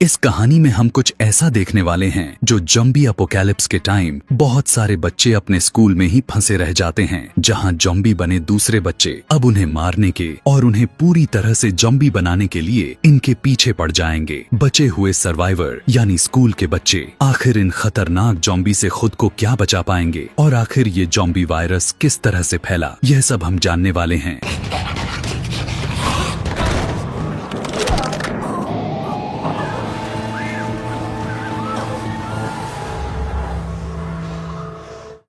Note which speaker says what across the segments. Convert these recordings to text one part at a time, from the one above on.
Speaker 1: इस कहानी में हम कुछ ऐसा देखने वाले हैं जो ज़ॉम्बी अपोकैलिप्स के टाइम बहुत सारे बच्चे अपने स्कूल में ही फंसे रह जाते हैं, जहां ज़ॉम्बी बने दूसरे बच्चे अब उन्हें मारने के और उन्हें पूरी तरह से ज़ॉम्बी बनाने के लिए इनके पीछे पड़ जाएंगे। बचे हुए सर्वाइवर यानी स्कूल के बच्चे आखिर इन खतरनाक ज़ॉम्बी से खुद को क्या बचा पाएंगे और आखिर ये ज़ॉम्बी वायरस किस तरह से फैला, यह सब हम जानने वाले हैं।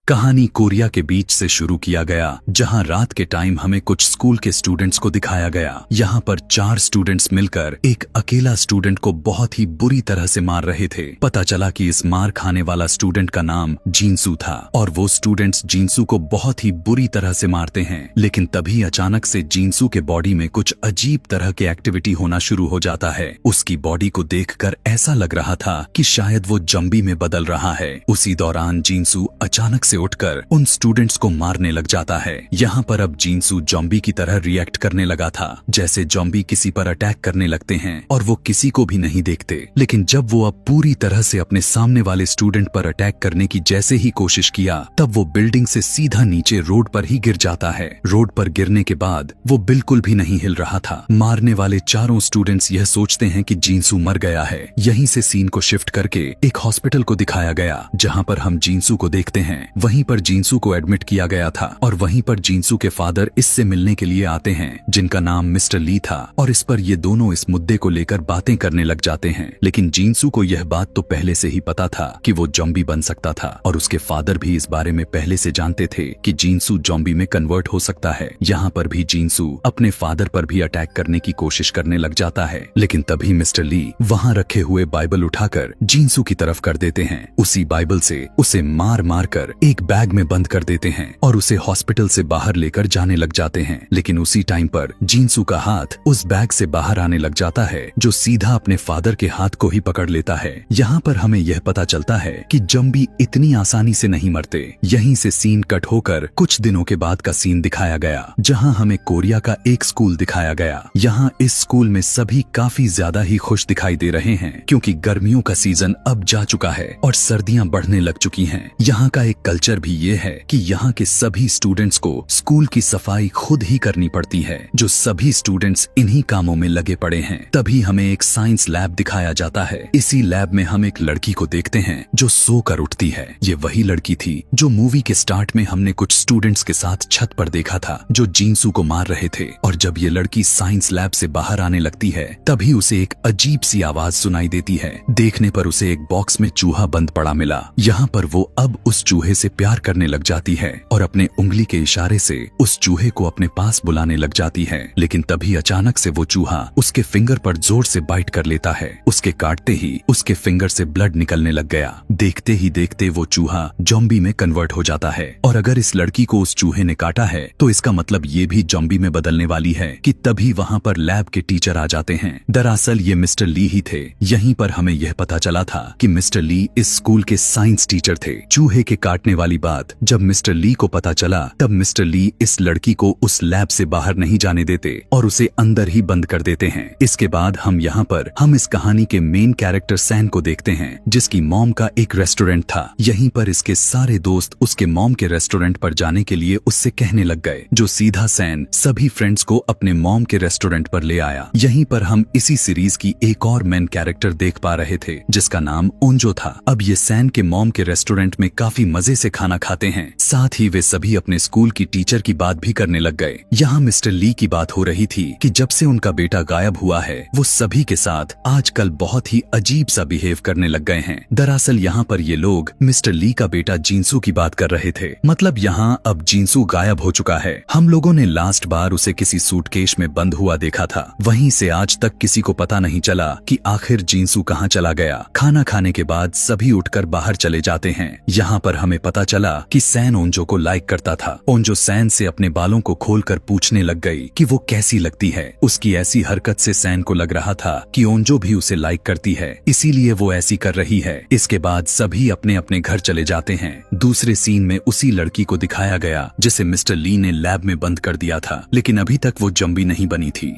Speaker 1: कहानी कोरिया के बीच से शुरू किया गया, जहां रात के टाइम हमें कुछ स्कूल के स्टूडेंट्स को दिखाया गया। यहां पर 4 स्टूडेंट्स मिलकर एक अकेला स्टूडेंट को बहुत ही बुरी तरह से मार रहे थे। पता चला कि इस मार खाने वाला स्टूडेंट का नाम जिनसू था और वो स्टूडेंट्स जिनसू को बहुत ही बुरी तरह से मारते हैं। लेकिन तभी अचानक से जिनसू के बॉडी में कुछ अजीब तरह के एक्टिविटी होना शुरू हो जाता है। उसकी बॉडी को देखकर ऐसा लग रहा था कि शायद वो ज़ॉम्बी में बदल रहा है। उसी दौरान जिनसू अचानक से उठकर उन स्टूडेंट्स को मारने लग जाता है। यहाँ पर अब जिनसू ज़ॉम्बी की तरह रिएक्ट करने लगा था, जैसे ज़ॉम्बी किसी पर अटैक करने लगते हैं और वो किसी को भी नहीं देखते। लेकिन जब वो अब पूरी तरह से अपने सामने वाले स्टूडेंट पर अटैक करने की जैसे ही कोशिश किया, तब वो बिल्डिंग से सीधा नीचे रोड पर ही गिर जाता है। रोड पर गिरने के बाद वो बिल्कुल भी नहीं हिल रहा था। मारने वाले चारों स्टूडेंट्स यह सोचते हैं कि जिनसू मर गया है। यहीं से सीन को शिफ्ट करके एक हॉस्पिटल को दिखाया गया, जहाँ पर हम जिनसू को देखते हैं। वहीं पर जिनसू को एडमिट किया गया था और वहीं पर जिनसू के फादर इससे मिलने के लिए आते हैं, जिनका नाम मिस्टर ली था। और इस पर ये दोनों इस मुद्दे को लेकर बातें करने लग जाते हैं। लेकिन जिनसू को यह बात तो पहले से ही पता था कि वो ज़ॉम्बी बन सकता था और उसके फादर भी इस बारे में पहले से जानते थे कि जिनसू ज़ॉम्बी में कन्वर्ट हो सकता है। यहाँ पर भी जिनसू अपने फादर पर भी अटैक करने की कोशिश करने लग जाता है। लेकिन तभी मिस्टर ली वहाँ रखे हुए बाइबल उठाकर जिनसू की तरफ कर देते हैं। उसी बाइबल से उसे मार मार कर एक बैग में बंद कर देते हैं और उसे हॉस्पिटल से बाहर लेकर जाने लग जाते हैं। लेकिन उसी टाइम पर जिनसू का हाथ उस बैग से बाहर आने लग जाता है, जो सीधा अपने फादर के हाथ को ही पकड़ लेता है। यहाँ पर हमें यह पता चलता है कि ज़ॉम्बी इतनी आसानी से नहीं मरते। यहीं से सीन कट होकर कुछ दिनों के बाद का सीन दिखाया गया, जहाँ हमें कोरिया का एक स्कूल दिखाया गया। यहाँ इस स्कूल में सभी काफी ज्यादा ही खुश दिखाई दे रहे हैं, क्योंकि गर्मियों का सीजन अब जा चुका है और सर्दियाँ बढ़ने लग चुकी हैं। यहाँ का एक कल्चर भी ये है कि यहाँ के सभी स्टूडेंट्स को स्कूल की सफाई खुद ही करनी पड़ती है, जो सभी स्टूडेंट्स इन्हीं कामों में लगे पड़े हैं। तभी हमें एक साइंस लैब दिखाया जाता है। इसी लैब में हम एक लड़की को देखते हैं जो सोकर उठती है। ये वही लड़की थी जो मूवी के स्टार्ट में हमने कुछ स्टूडेंट्स के साथ छत पर देखा था, जो जिनसू को मार रहे थे। और जब ये लड़की साइंस लैब से बाहर आने लगती है, तभी उसे एक अजीब सी आवाज सुनाई देती है। देखने पर उसे एक बॉक्स में चूहा बंद पड़ा मिला। यहाँ पर वो अब उस चूहे से प्यार करने लग जाती है और अपने उंगली के इशारे से उस चूहे को अपने पास बुलाने लग जाती है। लेकिन तभी अचानक से वो चूहा उसके फिंगर पर जोर से बाइट कर लेता है। उसके काटते ही उसके फिंगर से ब्लड निकलने लग गया। देखते ही देखते वो चूहा ज़ॉम्बी में कन्वर्ट हो जाता है। और अगर इस लड़की को उस चूहे ने काटा है, तो इसका मतलब ये भी ज़ॉम्बी में बदलने वाली है। कि तभी वहाँ पर लैब के टीचर आ जाते हैं। दरअसल ये मिस्टर ली ही थे। यहीं पर हमें यह पता चला था कि मिस्टर ली इस स्कूल के साइंस टीचर थे। चूहे के काटने वाली बात जब मिस्टर ली को पता चला, तब मिस्टर ली इस लड़की को उस लैब से बाहर नहीं जाने देते और उसे अंदर ही बंद कर देते हैं। इसके बाद हम इस कहानी के मेन कैरेक्टर सैन को देखते हैं, जिसकी मॉम का एक रेस्टोरेंट था। यहीं पर इसके सारे दोस्त उसके मॉम के रेस्टोरेंट पर जाने के लिए उससे कहने लग गए, जो सीधा सैन सभी फ्रेंड्स को अपने मॉम के रेस्टोरेंट पर ले आया। यहीं पर हम इसी सीरीज की एक और मेन कैरेक्टर देख पा रहे थे, जिसका नाम ओंजो था। अब ये सैन के मॉम के रेस्टोरेंट में काफी मजे से खाना खाते हैं। साथ ही वे सभी अपने स्कूल की टीचर की बात भी करने लग गए। यहाँ मिस्टर ली की बात हो रही थी कि जब से उनका बेटा गायब हुआ है, वो सभी के साथ आजकल बहुत ही अजीब सा बिहेव करने लग गए हैं। दरअसल यहाँ पर ये लोग मिस्टर ली का बेटा जिनसू की बात कर रहे थे। मतलब यहाँ अब जिनसू गायब हो चुका है। हम लोगों ने लास्ट बार उसे किसी सूटकेस में बंद हुआ देखा था। वहीं से आज तक किसी को पता नहीं चला कि आखिर जिनसू कहाँ चला गया। खाना खाने के बाद सभी उठकर बाहर चले जाते हैं। यहाँ पर हमें पता चला कि सैन ओंजो को लाइक करता था। ओंजो सैन से अपने बालों को खोलकर पूछने लग गई कि वो कैसी लगती है। उसकी ऐसी हरकत से सैन को लग रहा था कि ओंजो भी उसे लाइक करती है, इसीलिए वो ऐसी कर रही है। इसके बाद सभी अपने अपने घर चले जाते हैं। दूसरे सीन में उसी लड़की को दिखाया गया जिसे मिस्टर ली ने लैब में बंद कर दिया था, लेकिन अभी तक वो ज़ॉम्बी नहीं बनी थी।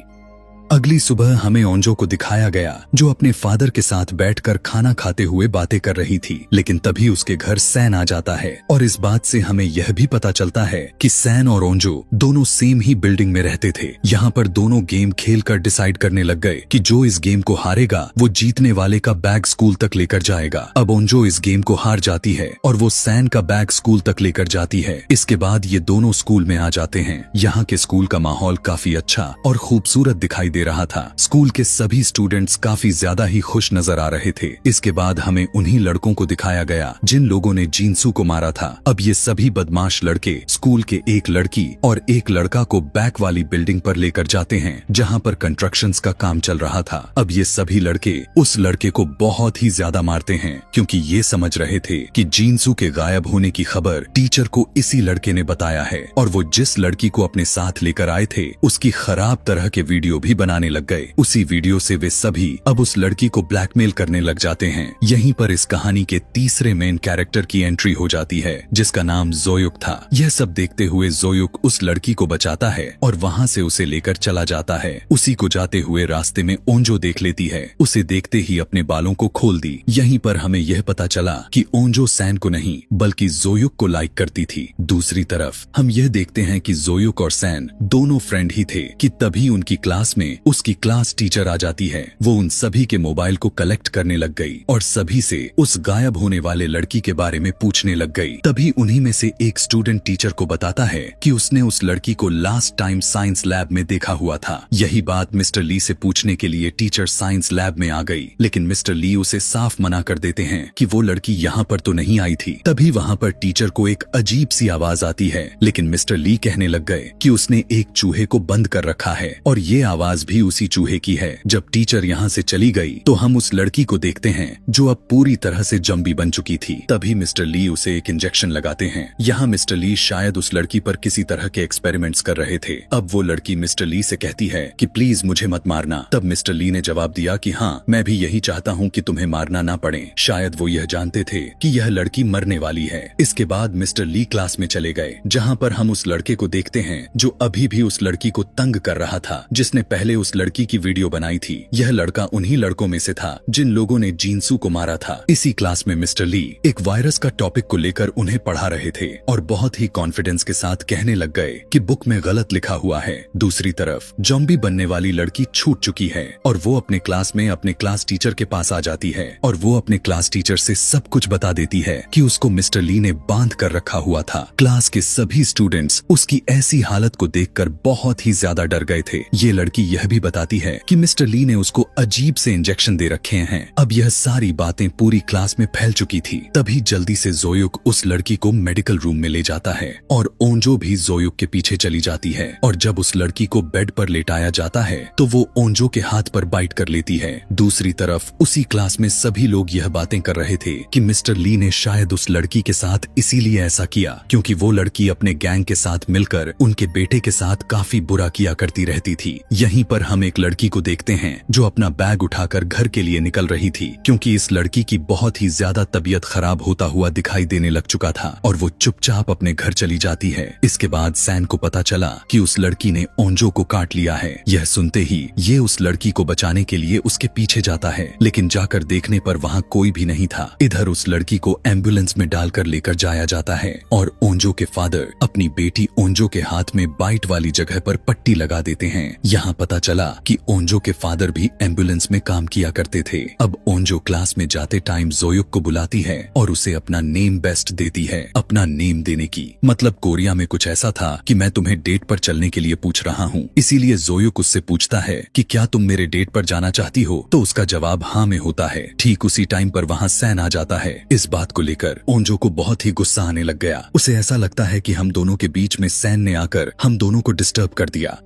Speaker 1: अगली सुबह हमें ओंजो को दिखाया गया जो अपने फादर के साथ बैठकर खाना खाते हुए बातें कर रही थी, लेकिन तभी उसके घर सैन आ जाता है और इस बात से हमें यह भी पता चलता है कि सैन और ओंजो दोनों सेम ही बिल्डिंग में रहते थे। यहाँ पर दोनों गेम खेलकर डिसाइड करने लग गए कि जो इस गेम को हारेगा वो जीतने वाले का बैग स्कूल तक लेकर जाएगा। अब ओंजो इस गेम को हार जाती है और वो सैन का बैग स्कूल तक लेकर जाती है। इसके बाद ये दोनों स्कूल में आ जाते हैं। यहाँ के स्कूल का माहौल काफी अच्छा और खूबसूरत दिखाई दे रहा था। स्कूल के सभी स्टूडेंट्स काफी ज्यादा ही खुश नजर आ रहे थे। इसके बाद हमें उन्हीं लड़कों को दिखाया गया जिन लोगों ने जिनसू को मारा था। अब ये सभी बदमाश लड़के स्कूल के एक लड़की और एक लड़का को बैक वाली बिल्डिंग पर लेकर जाते हैं जहाँ पर कंस्ट्रक्शंस का काम चल रहा था। अब ये सभी लड़के उस लड़के को बहुत ही ज्यादा मारते हैं क्योंकि ये समझ रहे थे कि जिनसू के गायब होने की खबर टीचर को इसी लड़के ने बताया है और वो जिस लड़की को अपने साथ लेकर आए थे उसकी खराब तरह के वीडियो भी बनाने लग गए। उसी वीडियो से वे सभी अब उस लड़की को ब्लैकमेल करने लग जाते हैं। यहीं पर इस कहानी के तीसरे मेन कैरेक्टर की एंट्री हो जाती है जिसका नाम जोयुक था। यह सब देखते हुए जोयुक उस लड़की को बचाता है और वहाँ से उसे लेकर चला जाता है। उसी को जाते हुए रास्ते में ओंजो देख लेती है। उसे देखते ही अपने बालों को खोल दी। यहीं पर हमें यह पता चला कि ओंजो सैन को नहीं बल्कि जोयुक को लाइक करती थी। दूसरी तरफ हम यह देखते हैं कि जोयुक और सैन दोनों फ्रेंड ही थे कि तभी उनकी क्लास में उसकी क्लास टीचर आ जाती है। वो उन सभी के मोबाइल को कलेक्ट करने लग गई और सभी से उस गायब होने वाले लड़की के बारे में पूछने लग गई। तभी उन्हीं में से एक स्टूडेंट टीचर को बताता है कि उसने उस लड़की को लास्ट टाइम साइंस लैब में देखा हुआ था। यही बात मिस्टर ली से पूछने के लिए टीचर साइंस लैब में आ गई, लेकिन मिस्टर ली उसे साफ मना कर देते हैं कि वो लड़की यहाँ पर तो नहीं आई थी। तभी वहाँ पर टीचर को एक अजीब सी आवाज आती है, लेकिन मिस्टर ली कहने लग गए कि उसने एक चूहे को बंद कर रखा है और ये आवाज भी उसी चूहे की है। जब टीचर यहाँ से चली गई तो हम उस लड़की को देखते हैं जो अब पूरी तरह से जम्बी बन चुकी थी। तभी मिस्टर ली उसे एक इंजेक्शन लगाते हैं। यहाँ मिस्टर ली शायद उस लड़की पर किसी तरह के एक्सपेरिमेंट्स कर रहे थे। अब वो लड़की मिस्टर ली से कहती है कि प्लीज मुझे मत मारना। तब मिस्टर ली ने जवाब दिया कि हाँ, मैं भी यही चाहता हूँ कि तुम्हें मारना ना पड़े। शायद वो यह जानते थे कि यह लड़की मरने वाली है। इसके बाद मिस्टर ली क्लास में चले गए जहाँ पर हम उस लड़के को देखते हैं जो अभी भी उस लड़की को तंग कर रहा था जिसने पहले उस लड़की की वीडियो बनाई थी। यह लड़का उन्हीं लड़कों में से था जिन लोगों ने जिनसू को मारा था। इसी क्लास में मिस्टर ली एक वायरस का टॉपिक को लेकर उन्हें पढ़ा रहे थे और बहुत ही कॉन्फिडेंस के साथ कहने लग गए कि बुक में गलत लिखा हुआ है। दूसरी तरफ जॉम्बी बनने वाली लड़की छूट चुकी है और वो अपने क्लास में अपने क्लास टीचर के पास आ जाती है और वो अपने क्लास टीचर से सब कुछ बता देती है कि उसको मिस्टर ली ने बांध कर रखा हुआ था। क्लास के सभी स्टूडेंट्स उसकी ऐसी हालत को देखकर बहुत ही ज्यादा डर गए थे। ये लड़की यह भी बताती है कि मिस्टर ली ने उसको अजीब से इंजेक्शन दे रखे हैं। अब यह सारी बातें पूरी क्लास में फैल चुकी थी। तभी जल्दी से जोयुक उस लड़की को मेडिकल रूम में ले जाता है और ओंजो भी जोयुक के पीछे चली जाती है और जब उस लड़की को बेड पर लेटाया जाता है तो वो ओंजो के हाथ पर बाइट कर लेती है। दूसरी तरफ उसी क्लास में सभी लोग यह बातें कर रहे थे कि मिस्टर ली ने शायद उस लड़की के साथ इसीलिए ऐसा किया क्योंकि वो लड़की अपने गैंग के साथ मिलकर उनके बेटे के साथ काफी बुरा किया करती रहती थी। यहीं पर हम एक लड़की को देखते हैं जो अपना बैग उठाकर घर के लिए निकल रही थी क्योंकि इस लड़की की बहुत ही ज्यादा तबीयत खराब होता हुआ दिखाई देने लग चुका था और वो चुपचाप अपने घर चली जाती है। इसके बाद सैन को पता चला कि उस लड़की ने ओंजो को काट लिया है। यह सुनते ही ये उस लड़की को बचाने के लिए उसके पीछे जाता है, लेकिन जाकर देखने पर वहाँ कोई भी नहीं था। इधर उस लड़की को एम्बुलेंस में डालकर लेकर जाया जाता है और ओंजो के फादर अपनी बेटी ओंजो के हाथ में बाइट वाली जगह पर पट्टी लगा देते हैं। यहाँ पता चला कि ओंजो के फादर भी एम्बुलेंस में काम किया करते थे। अब ओंजो क्लास में जाते टाइम जोयुक को बुलाती है और उसे अपना नेम बेस्ट देती है। अपना नेम देने की मतलब कोरिया में कुछ ऐसा था कि मैं तुम्हें डेट पर चलने के लिए पूछ रहा हूँ। इसीलिए जोयुक उससे पूछता है कि क्या तुम मेरे डेट पर जाना चाहती हो, तो उसका जवाब हाँ में होता है। ठीक उसी टाइम पर वहाँ सैन आ जाता है। इस बात को लेकर ओंजो को बहुत ही गुस्सा आने लग गया। उसे ऐसा लगता है कि हम दोनों के बीच में सैन ने आकर हम दोनों को डिस्टर्ब कर दिया।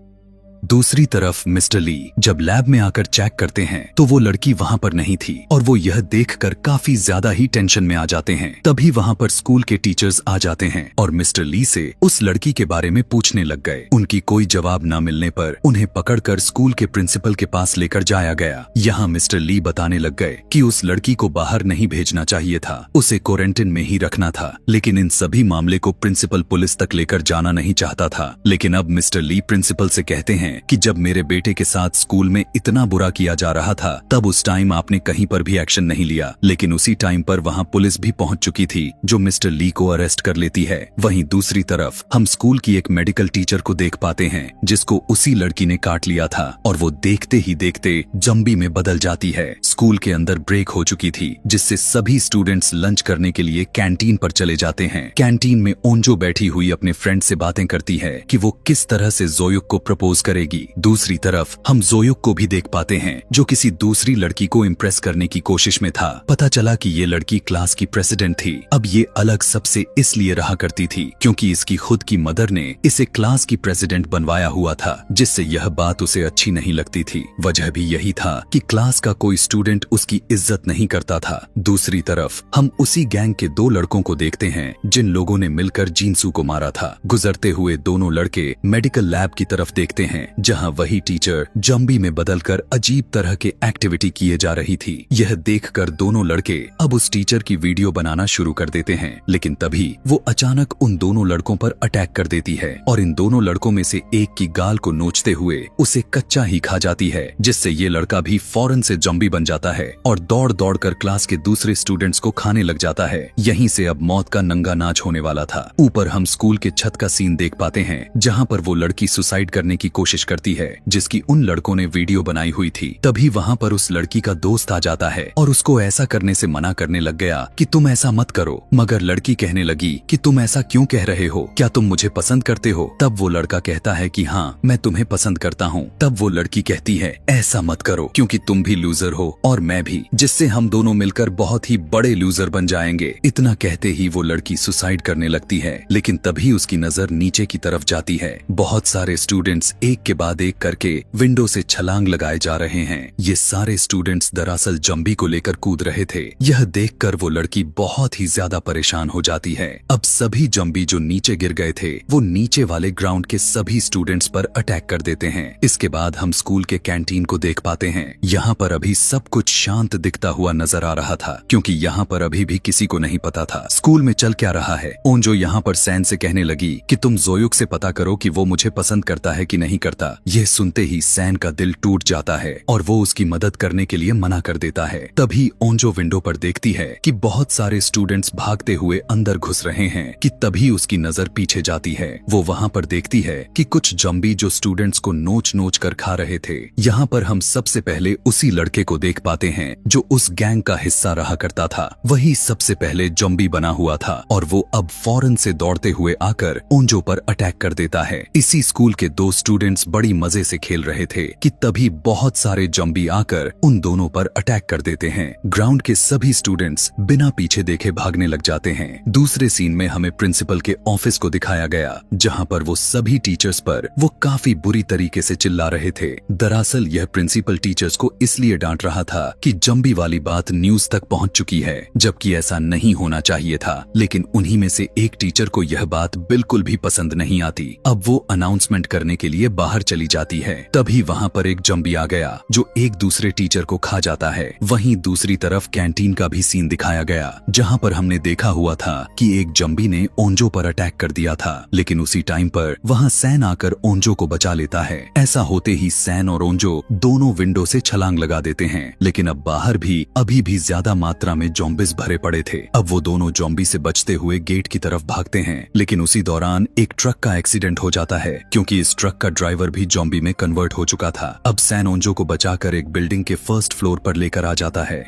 Speaker 1: दूसरी तरफ मिस्टर ली जब लैब में आकर चेक करते हैं तो वो लड़की वहाँ पर नहीं थी और वो यह देखकर काफी ज्यादा ही टेंशन में आ जाते हैं। तभी वहाँ पर स्कूल के टीचर्स आ जाते हैं और मिस्टर ली से उस लड़की के बारे में पूछने लग गए। उनकी कोई जवाब न मिलने पर उन्हें पकड़कर स्कूल के प्रिंसिपल के पास लेकर जाया गया। यहाँ मिस्टर ली बताने लग गए कि उस लड़की को बाहर नहीं भेजना चाहिए था, उसे क्वारंटाइन में ही रखना था, लेकिन इन सभी मामले को प्रिंसिपल पुलिस तक लेकर जाना नहीं चाहता था। लेकिन अब मिस्टर ली प्रिंसिपल से कहते हैं हैं कि जब मेरे बेटे के साथ स्कूल में इतना बुरा किया जा रहा था तब उस टाइम आपने कहीं पर भी एक्शन नहीं लिया, लेकिन उसी टाइम पर वहाँ पुलिस भी पहुँच चुकी थी जो मिस्टर ली को अरेस्ट कर लेती है। वहीं दूसरी तरफ हम स्कूल की एक मेडिकल टीचर को देख पाते हैं जिसको उसी लड़की ने काट लिया था और वो देखते ही देखते जम्बी में बदल जाती है। स्कूल के अंदर ब्रेक हो चुकी थी जिससे सभी स्टूडेंट्स लंच करने के लिए कैंटीन पर चले जाते हैं। कैंटीन में ओंजो बैठी हुई अपने फ्रेंड से बातें करती है कि वो किस तरह से जोयुक को प्रपोज करेगी। दूसरी तरफ हम जोयुक को भी देख पाते हैं जो किसी दूसरी लड़की को इम्प्रेस करने की कोशिश में था। पता चला कि ये लड़की क्लास की प्रेसिडेंट थी। अब ये अलग सबसे इसलिए रहा करती थी क्योंकि इसकी खुद की मदर ने इसे क्लास की प्रेसिडेंट बनवाया हुआ था, जिससे यह बात उसे अच्छी नहीं लगती थी। वजह भी यही था कि क्लास का कोई स्टूडेंट उसकी इज्जत नहीं करता था। दूसरी तरफ हम उसी गैंग के दो लड़कों को देखते हैं जिन लोगों ने मिलकर जिनसू को मारा था। गुजरते हुए दोनों लड़के मेडिकल लैब की तरफ देखते हैं जहां वही टीचर जम्बी में बदलकर अजीब तरह के एक्टिविटी किए जा रही थी। यह देखकर दोनों लड़के अब उस टीचर की वीडियो बनाना शुरू कर देते हैं, लेकिन तभी वो अचानक उन दोनों लड़कों पर अटैक कर देती है और इन दोनों लड़कों में से एक की गाल को नोचते हुए उसे कच्चा ही खा जाती है, जिससे ये लड़का भी फौरन से जम्बी बन जाता है और दौड़ दौड़ कर क्लास के दूसरे स्टूडेंट्स को खाने लग जाता है। यहीं से अब मौत का नंगा नाच होने वाला था। ऊपर हम स्कूल के छत का सीन देख पाते हैं जहां पर वो लड़की सुसाइड करने की कोशिश करती है जिसकी उन लड़कों ने वीडियो बनाई हुई थी। तभी वहां पर उस लड़की का दोस्त आ जाता है और उसको ऐसा करने से मना करने लग गया कि तुम ऐसा मत करो, मगर लड़की कहने लगी कि तुम ऐसा क्यों कह रहे हो, क्या तुम मुझे पसंद करते हो? तब वो लड़का कहता है कि हाँ, मैं तुम्हें पसंद करता हूँ। तब वो लड़की कहती है ऐसा मत करो क्योंकि तुम भी लूजर हो और मैं भी, जिससे हम दोनों मिलकर बहुत ही बड़े लूजर बन जाएंगे। इतना कहते ही वो लड़की सुसाइड करने लगती है, लेकिन तभी उसकी नजर नीचे की तरफ जाती है। बहुत सारे स्टूडेंट्स एक के बाद एक करके विंडो से छलांग लगाए जा रहे हैं। ये सारे स्टूडेंट्स दरअसल जम्बी को लेकर कूद रहे थे। यह देखकर वो लड़की बहुत ही ज्यादा परेशान हो जाती है। अब सभी जम्बी जो नीचे गिर गए थे वो नीचे वाले ग्राउंड के सभी स्टूडेंट्स पर अटैक कर देते हैं। इसके बाद हम स्कूल के कैंटीन को देख पाते हैं। यहाँ पर अभी सब कुछ शांत दिखता हुआ नजर आ रहा था क्योंकि यहाँ पर अभी भी किसी को नहीं पता था स्कूल में चल क्या रहा है। ओंजो यहाँ पर सैन से कहने लगी कि तुम जोयुक से पता करो कि वो मुझे पसंद करता है कि नहीं करता। यह सुनते ही सैन का दिल टूट जाता है और वो उसकी मदद करने के लिए मना कर देता है। तभी ओंजो विंडो पर देखती है कि बहुत सारे स्टूडेंट्स भागते हुए अंदर घुस रहे हैं कि तभी उसकी नजर पीछे जाती है। वो वहाँ पर देखती है कि कुछ जम्बी जो स्टूडेंट्स को नोच नोच कर खा रहे थे। यहाँ पर हम सबसे पहले उसी लड़के को देख पाते हैं जो उस गैंग का हिस्सा रहा करता था। वही सबसे पहले जम्बी बना हुआ था और वो अब फौरन से दौड़ते हुए आकर ओंजो पर अटैक कर देता है। इसी स्कूल के दो स्टूडेंट्स बड़ी मजे से खेल रहे थे कि तभी बहुत सारे जम्बी आकर उन दोनों पर अटैक कर देते हैं। ग्राउंड के सभी स्टूडेंट्स बिना पीछे देखे भागने लग जाते हैं। दूसरे सीन में हमें प्रिंसिपल के ऑफिस को दिखाया गया जहां पर वो सभी टीचर्स पर वो काफी बुरी तरीके से चिल्ला रहे थे। दरअसल यह प्रिंसिपल टीचर्स को इसलिए डांट रहा था कि जम्बी वाली बात न्यूज तक पहुंच चुकी है, जबकि ऐसा नहीं होना चाहिए था। लेकिन उन्हीं में से एक टीचर को यह बात बिल्कुल भी पसंद नहीं आती। अब वो अनाउंसमेंट करने के लिए बाहर चली जाती है। तभी वहाँ पर एक जम्बी आ गया जो एक दूसरे टीचर को खा जाता है। वहीं दूसरी तरफ कैंटीन का भी सीन दिखाया गया जहाँ पर हमने देखा हुआ था कि एक जम्बी ने ओंजो पर अटैक कर दिया था, लेकिन उसी टाइम पर वहाँ सैन आकर ओंजो को बचा लेता है। ऐसा होते ही सैन और ओंजो दोनों विंडो से छलांग लगा देते हैं, लेकिन अब बाहर भी अभी भी ज्यादा मात्रा में ज़ॉम्बीज़ भरे पड़े थे। अब वो दोनों ज़ॉम्बी से बचते हुए गेट की तरफ भागते हैं, लेकिन उसी दौरान एक ट्रक का एक्सीडेंट हो जाता है क्योंकि इस ट्रक का ड्राइवर भी ज़ॉम्बी में कन्वर्ट हो चुका था। अब सैन ओंजो को बचाकर एक बिल्डिंग के फर्स्ट फ्लोर पर लेकर आ जाता है।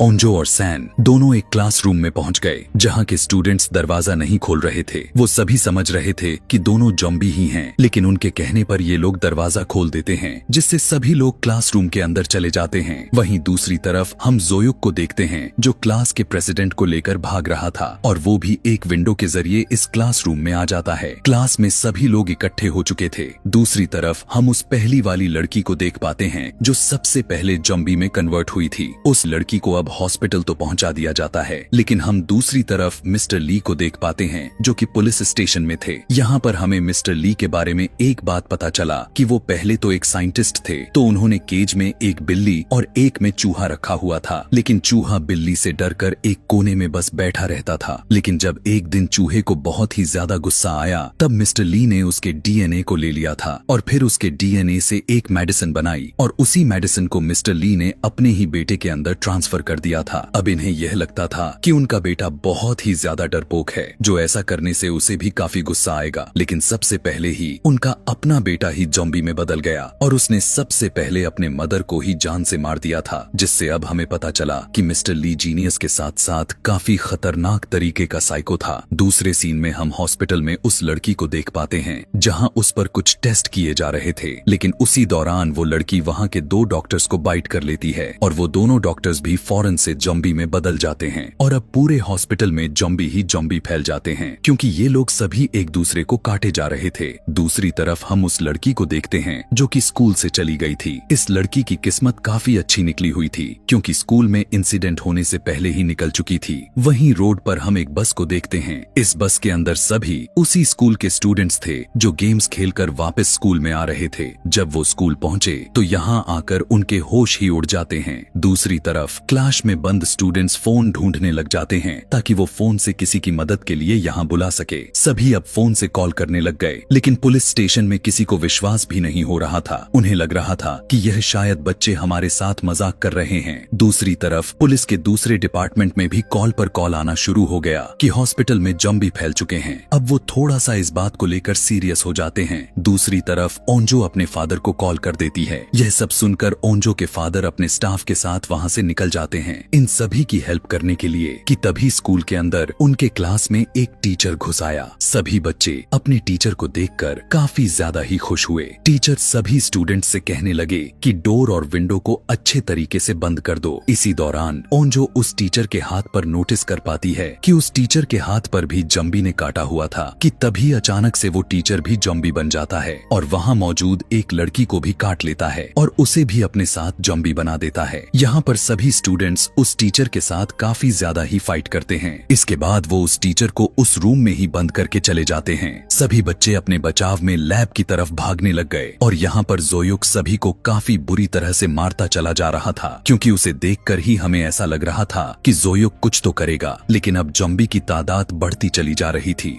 Speaker 1: ओंजो और सैन दोनों एक क्लासरूम में पहुंच गए जहां के स्टूडेंट्स दरवाजा नहीं खोल रहे थे। वो सभी समझ रहे थे कि दोनों जॉम्बी ही हैं, लेकिन उनके कहने पर ये लोग दरवाजा खोल देते हैं जिससे सभी लोग क्लासरूम के अंदर चले जाते हैं। वहीं दूसरी तरफ हम जोयुक को देखते हैं जो क्लास के प्रेसिडेंट को लेकर भाग रहा था और वो भी एक विंडो के जरिए इस क्लासरूम में आ जाता है। क्लास में सभी लोग इकट्ठे हो चुके थे। दूसरी तरफ हम उस पहली वाली लड़की को देख पाते हैं जो सबसे पहले जॉम्बी में कन्वर्ट हुई थी। उस लड़की को अब अब हॉस्पिटल तो पहुंचा दिया जाता है, लेकिन हम दूसरी तरफ मिस्टर ली को देख पाते हैं जो कि पुलिस स्टेशन में थे। यहाँ पर हमें मिस्टर ली के बारे में एक बात पता चला कि वो पहले तो एक साइंटिस्ट थे, तो उन्होंने केज में एक बिल्ली और एक में चूहा रखा हुआ था, लेकिन चूहा बिल्ली से डरकर एक कोने में बस बैठा रहता था। लेकिन जब एक दिन चूहे को बहुत ही ज्यादा गुस्सा आया, तब मिस्टर ली ने उसके डीएनए को ले लिया था और फिर उसके डीएनए से एक मेडिसिन बनाई और उसी मेडिसिन को मिस्टर ली ने अपने ही बेटे के अंदर ट्रांसफर कर दिया था। अब इन्हें यह लगता था कि उनका बेटा बहुत ही ज्यादा डरपोक है, जो ऐसा करने से उसे भी काफी गुस्सा आएगा, लेकिन सबसे पहले ही उनका अपना बेटा ही ज़ॉम्बी में बदल गया और उसने सबसे पहले अपने मदर को ही जान से मार दिया था, जिससे अब हमें पता चला कि मिस्टर ली जीनियस के साथ साथ काफी खतरनाक तरीके का साइको था। दूसरे सीन में हम हॉस्पिटल में उस लड़की को देख पाते हैं जहां उस पर कुछ टेस्ट किए जा रहे थे, लेकिन उसी दौरान वो लड़की वहां के 2 डॉक्टर्स को बाइट कर लेती है और वो दोनों डॉक्टर्स भी फौरन से ज़ॉम्बी में बदल जाते हैं और अब पूरे हॉस्पिटल में ज़ॉम्बी ही ज़ॉम्बी फैल जाते हैं, क्योंकि ये लोग सभी एक दूसरे को काटे जा रहे थे। दूसरी तरफ हम उस लड़की को देखते हैं जो कि स्कूल से चली गई थी। इस लड़की की किस्मत काफी अच्छी निकली हुई थी, क्योंकि स्कूल में इंसिडेंट होने से पहले ही निकल चुकी थी। वहीं रोड पर हम एक बस को देखते हैं। इस बस के अंदर सभी उसी स्कूल के स्टूडेंट्स थे जो गेम्स खेलकर वापस स्कूल में आ रहे थे। जब वो स्कूल पहुंचे तो यहाँ आकर उनके होश ही उड़ जाते हैं। दूसरी तरफ क्लास में बंद स्टूडेंट्स फोन ढूंढने लग जाते हैं ताकि वो फोन से किसी की मदद के लिए यहाँ बुला सके। सभी अब फोन से कॉल करने लग गए, लेकिन पुलिस स्टेशन में किसी को विश्वास भी नहीं हो रहा था। उन्हें लग रहा था कि यह शायद बच्चे हमारे साथ मजाक कर रहे हैं। दूसरी तरफ पुलिस के दूसरे डिपार्टमेंट में भी कॉल पर कॉल आना शुरू हो गया कि हॉस्पिटल में ज़ॉम्बी फैल चुके हैं। अब वो थोड़ा सा इस बात को लेकर सीरियस हो जाते हैं। दूसरी तरफ ओंजो अपने फादर को कॉल कर देती है। यह सब सुनकर ओंजो के फादर अपने स्टाफ के साथ वहाँ से निकल जाते हैं इन सभी की हेल्प करने के लिए कि तभी स्कूल के अंदर उनके क्लास में एक टीचर घुस आया। सभी बच्चे अपने टीचर को देखकर काफी ज्यादा ही खुश हुए। टीचर सभी स्टूडेंट्स से कहने लगे कि डोर और विंडो को अच्छे तरीके से बंद कर दो। इसी दौरान ओंजो उस टीचर के हाथ पर नोटिस कर पाती है कि उस टीचर के हाथ पर भी ज़ॉम्बी ने काटा हुआ था कि तभी अचानक से वो टीचर भी ज़ॉम्बी बन जाता है और वहाँ मौजूद एक लड़की को भी काट लेता है और उसे भी अपने साथ ज़ॉम्बी बना देता है। यहाँ पर सभी स्टूडेंट्स उस टीचर के साथ काफी ज्यादा ही फाइट करते हैं। इसके बाद वो उस टीचर को उस रूम में ही बंद करके चले जाते हैं। सभी बच्चे अपने बचाव में लैब की तरफ भागने लग गए और यहाँ पर ज़ोयुक सभी को काफी बुरी तरह से मारता चला जा रहा था, क्योंकि उसे देखकर ही हमें ऐसा लग रहा था कि ज़ोयुक कुछ तो करेगा, लेकिन अब ज़ॉम्बी की तादाद बढ़ती चली जा रही थी।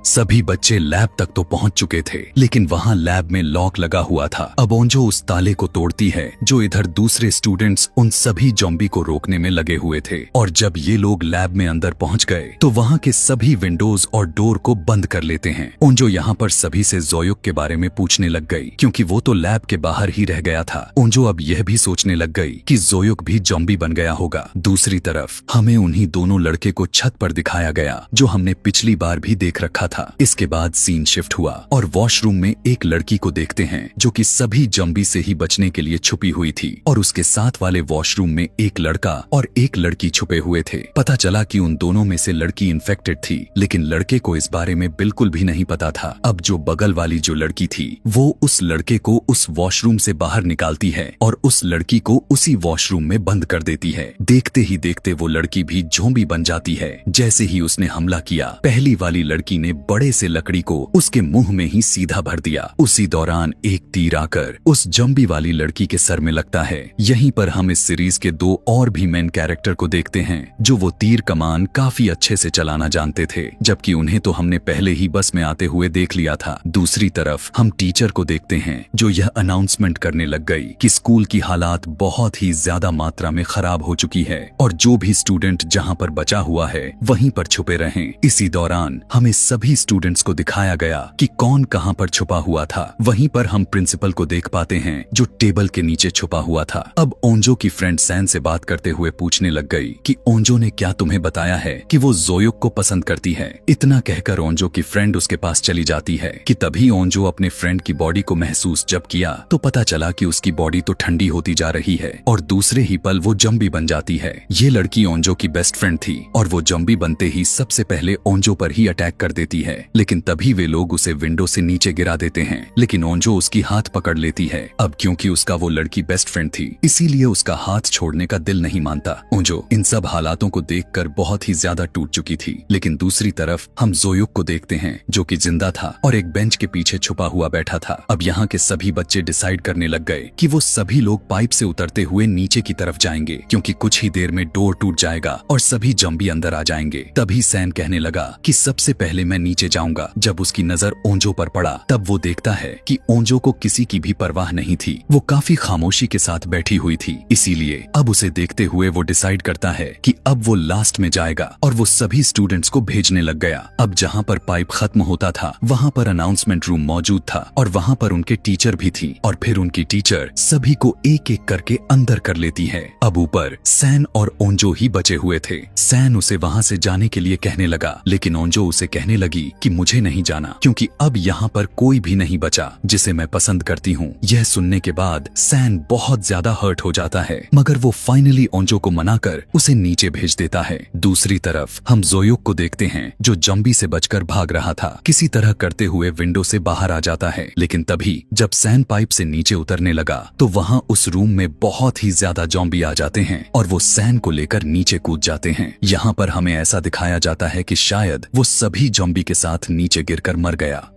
Speaker 1: सभी बच्चे लैब तक तो पहुंच चुके थे, लेकिन वहां लैब में लॉक लगा हुआ था। अब ओंजो उस ताले को तोड़ती है जो इधर दूसरे स्टूडेंट्स उन सभी ज़ॉम्बी को रोकने में लगे हुए थे। और जब ये लोग लैब में अंदर पहुंच गए तो वहां के सभी विंडोज और डोर को बंद कर लेते हैं। ओंजो यहाँ पर सभी से ज़ोयुक के बारे में पूछने लग गई, क्योंकि वो तो लैब के बाहर ही रह गया था। ओंजो अब यह भी सोचने लग गई कि ज़ोयुक भी ज़ॉम्बी बन गया होगा। दूसरी तरफ हमें उन्हीं दोनों लड़के को छत पर दिखाया गया जो हमने पिछली बार भी देख रखा था। इसके बाद सीन शिफ्ट हुआ और वॉशरूम में एक लड़की को देखते हैं जो कि सभी ज़ॉम्बी से ही बचने के लिए छुपी हुई थी और उसके साथ वाले वॉशरूम में एक लड़का और एक लड़की छुपे हुए थे। पता चला कि उन दोनों में से लड़की इन्फेक्टेड थी, लेकिन लड़के को इस बारे में बिल्कुल भी नहीं पता था। अब जो बगल वाली जो लड़की थी वो उस लड़के को उस वॉशरूम से बाहर निकालती है और उस लड़की को उसी वॉशरूम में बंद कर देती है। देखते ही देखते वो लड़की भी ज़ॉम्बी बन जाती है। जैसे ही उसने हमला किया, पहली वाली लड़की ने बड़े से लकड़ी को उसके मुंह में ही सीधा भर दिया। उसी दौरान एक तीर आकर उस ज़ॉम्बी वाली लड़की के सर में लगता है। यहीं पर हम इस सीरीज के 2 और भी मेन कैरेक्टर को देखते हैं जो वो तीर कमान काफी अच्छे से चलाना जानते थे, जबकि उन्हें तो हमने पहले ही बस में आते हुए देख लिया था। दूसरी तरफ हम टीचर को देखते हैं जो यह अनाउंसमेंट करने लग गई कि स्कूल की हालात बहुत ही ज्यादा मात्रा में खराब हो चुकी है और जो भी स्टूडेंट जहां पर बचा हुआ है वहीं पर छुपे रहें। इसी दौरान हमें सभी स्टूडेंट्स को दिखाया गया कि कौन कहां पर छुपा हुआ था। वहीं पर हम प्रिंसिपल को देख पाते हैं जो टेबल के नीचे छुपा हुआ था। अब ओंजो की फ्रेंड सैन से बात करते हुए पूछने लग गई कि ओंजो ने क्या तुम्हें बताया है कि वो ज़ोयुक को पसंद करती है। इतना कहकर ओंजो की फ्रेंड उसके पास चली जाती है कि तभी ओंजो अपने फ्रेंड की बॉडी को महसूस जब किया तो पता चला कि उसकी बॉडी तो ठंडी होती जा रही है और दूसरे ही पल वो ज़ॉम्बी बन जाती है। ये लड़की ओंजो की बेस्ट फ्रेंड थी और वो ज़ॉम्बी बनते ही सबसे पहले ओंजो पर ही अटैक कर देती है, लेकिन तभी वे लोग उसे विंडो से नीचे गिरा देते हैं। लेकिन ओंजो उसकी हाथ पकड़ लेती है। अब क्योंकि उसका वो लड़की बेस्ट फ्रेंड थी, इसीलिए उसका हाथ छोड़ने का दिल नहीं मानता। ओंजो इन सब हालातों को देखकर बहुत ही ज्यादा टूट चुकी थी। लेकिन दूसरी तरफ हम जोयुक को देखते हैं, जो कि जिंदा था और एक बेंच के पीछे छुपा हुआ बैठा था। अब यहाँ के सभी बच्चे डिसाइड करने लग गए कि वो सभी लोग पाइप से उतरते हुए नीचे की तरफ जाएंगे, क्योंकि कुछ ही देर में डोर टूट जाएगा और सभी जंबी अंदर आ जाएंगे। तभी सैन कहने लगा कि सबसे पहले मैं नीचे जाऊंगा। जब उसकी नजर ओंजो पर पड़ा, तब वो देखता है कि ओंजो को किसी की भी परवाह नहीं थी। वो काफी खामोशी के साथ बैठी हुई थी, इसीलिए अब उसे देखते हुए वो डिसाइड करता है कि अब वो लास्ट में जाएगा और वो सभी स्टूडेंट्स को भेजने लग गया। अब जहाँ पर पाइप खत्म होता था, वहाँ पर अनाउंसमेंट रूम मौजूद था और वहाँ पर उनके टीचर भी थी और फिर उनकी टीचर सभी को एक एक करके अंदर कर लेती है। अब ऊपर सैन और ओंजो ही बचे हुए थे। सैन उसे वहाँ से जाने के लिए कहने लगा, लेकिन ओंजो उसे कहने लगी कि मुझे नहीं जाना, क्योंकि अब यहाँ पर कोई भी नहीं बचा जिसे मैं पसंद करती हूँ। यह सुनने के बाद सैन बहुत ज्यादा हर्ट हो जाता है, मगर वो फाइनली ओंजो को मनाकर उसे नीचे भेज देता है। दूसरी तरफ हम जोयुक को देखते हैं, जो जंबी से बचकर भाग रहा था। किसी तरह करते हुए विंडो से बाहर आ जाता है, लेकिन तभी जब सैन पाइप से नीचे उतरने लगा तो वहाँ उस रूम में बहुत ही ज्यादा जॉम्बी आ जाते हैं और वो सैन को लेकर नीचे कूद जाते हैं। यहाँ पर हमें ऐसा दिखाया जाता है कि शायद वो सभी जॉम्बी के साथ नीचे गिरकर मर गया।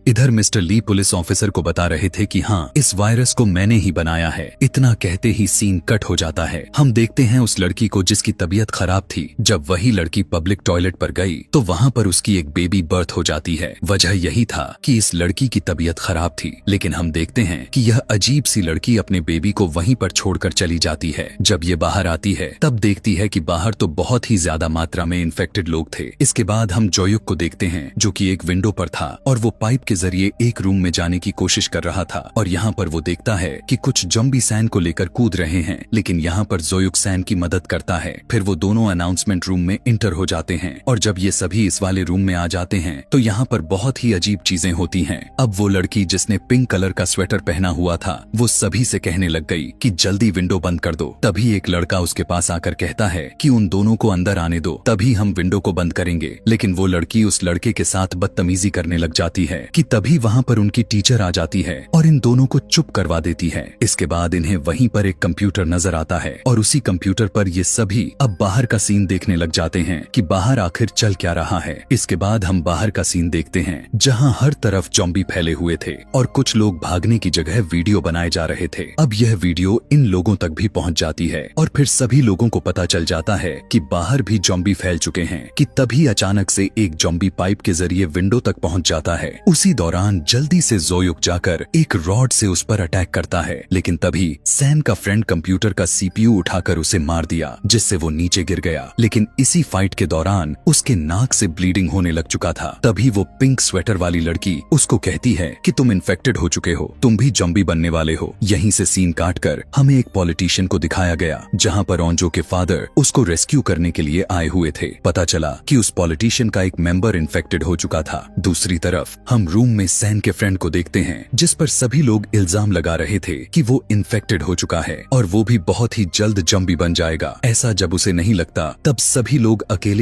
Speaker 1: इधर मिस्टर ली पुलिस ऑफिसर को बता रहे थे कि हाँ, इस वायरस को मैंने ही बनाया है। इतना कहते ही सीन कट हो जाता है। हम देखते हैं उस लड़की को जिसकी तबीयत खराब थी। जब वही लड़की पब्लिक टॉयलेट पर गई तो वहाँ पर उसकी एक बेबी बर्थ हो जाती है। वजह यही था कि इस लड़की की तबीयत खराब थी, लेकिन हम देखते हैं कि यह अजीब सी लड़की अपने बेबी को वहीं पर छोड़कर चली जाती है। जब ये बाहर आती है तब देखती है कि बाहर तो बहुत ही ज्यादा मात्रा में इन्फेक्टेड लोग थे। इसके बाद हम जोयुक को देखते हैं, जो कि एक विंडो पर था और वो पाइप के जरिए एक रूम में जाने की कोशिश कर रहा था। और यहाँ पर वो देखता है कि कुछ जंबी सैन को लेकर कूद रहे हैं, लेकिन यहाँ पर जोयुक सैन की मदद करता है। फिर वो दोनों अनाउंसमेंट रूम में इंटर हो जाते हैं और जब ये सभी इस वाले रूम में आ जाते हैं तो यहाँ पर बहुत ही अजीब चीजें होती हैं। अब वो लड़की जिसने पिंक कलर का स्वेटर पहना हुआ था, वो सभी से कहने लग गई कि जल्दी विंडो बंद कर दो। तभी एक लड़का उसके पास आकर कहता है कि उन दोनों को अंदर आने दो, तभी हम विंडो को बंद करेंगे। लेकिन वो लड़की उस लड़के के साथ बदतमीजी करने लग जाती है कि तभी वहाँ पर उनकी टीचर आ जाती है और इन दोनों को चुप करवा देती है। इसके बाद इन्हें वहीं पर एक कंप्यूटर नजर आता है और उसी कंप्यूटर पर ये सभी अब बाहर का सीन देखने लग जाते हैं कि बाहर आखिर चल क्या रहा है। इसके बाद हम बाहर का सीन देखते हैं, जहाँ हर तरफ ज़ॉम्बी फैले हुए थे और कुछ लोग भागने की जगह वीडियो बनाए जा रहे थे। अब यह वीडियो इन लोगों तक भी पहुँच जाती है और फिर सभी लोगों को पता चल जाता है कि बाहर भी ज़ॉम्बी फैल चुके हैं। कि तभी अचानक से एक ज़ॉम्बी पाइप के जरिए विंडो तक पहुँच जाता है। उसी दौरान जल्दी से जोयुक जाकर एक रॉड से उस पर अटैक करता है, लेकिन तभी सैन का फ्रेंड कंप्यूटर का सीपीयू उठाकर उसे मार दिया, जिससे वो नीचे गिर गया। लेकिन इसी फाइट के दौरान उसके नाक से ब्लीडिंग होने लग चुका था। तभी वो पिंक स्वेटर वाली लड़की उसको कहती है कि तुम इन्फेक्टेड हो चुके हो, तुम भी जॉम्बी बनने वाले हो। यहीं से सीन काटकर हमें एक पॉलिटिशियन को दिखाया गया, जहाँ पर ओंजो के फादर उसको रेस्क्यू करने के लिए आए हुए थे। पता चला कि उस पॉलिटिशियन का एक मेंबर इन्फेक्टेड हो चुका था। दूसरी तरफ हम रूम में सैन के फ्रेंड को देखते हैं, जिस पर सभी लोग इल्जाम लगा रहे थे कि वो इन्फेक्टेड हो चुका है और वो भी बहुत ही जल्द जॉम्बी बन जाएगा। ऐसा जब उसे नहीं लगता, तब सभी लोग अकेले